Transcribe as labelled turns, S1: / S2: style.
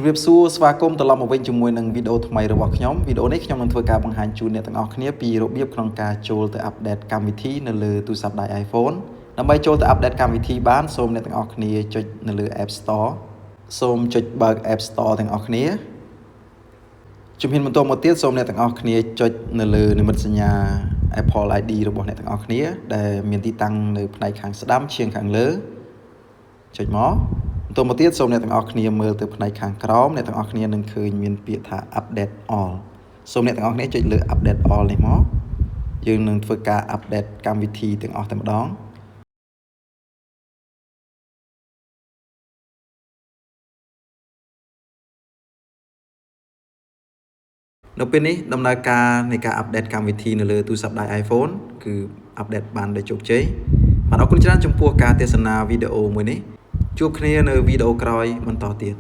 S1: ជំរាបសួរស្វាគមន៍ត្រឡប់មកវិញជាមួយនឹងវីដេអូថ្មីរបស់ខ្ញុំវីដេអូនេះខ្ញុំនឹងធ្វើការបង្ហាញជូនអ្នកទាំងអស់គ្នាពីរបៀបក្នុងការចូលទៅអាប់ដេតកម្មវិធីនៅលើទូរស័ព្ទដៃ iPhone ដើម្បីចូលទៅអាប់ដេតកម្មវិធីបានសូមអ្នកទាំងអស់គ្នាចុចនៅលើ App Store សូមចុចបើក App Store ទាំងអស់គ្នាជំហានបន្ទាប់មកទៀតសូមអ្នកទាំងអស់គ្នាចុចនៅលើនិមិត្តសញ្ញា Apple ID របស់អ្នកទាំងអស់គ្នាដែលមានទីតាំងនៅផ្នែកខាងស្ដាំឈៀងខាងលើចុចមកបន្តមកទៀតសូមអ្នកទាំងអស់គ្នាមើលទៅផ្នែកខាងក្រោមអ្នកទាំងអស់គ្នានឹងឃើញមានពាក្យថា Update All សូមអ្នកទាំងអស់គ្នាចុចលើ Update All នេះមកយើងនឹងធ្វើការ update កម្មវិធីទាំងអស់តែម្ដងនៅពេលនេះដំណើរការនៃការ update កម្មវិធីនៅលើទូរស័ព្ទដៃ iPhone គឺ update បានដោយជោគជ័យបាទអរគុណច្រើនចំពោះការទស្សនាវីដេអូមួយនេះជួបគ្នានៅវីដេអូក្រោយបន្តទៀត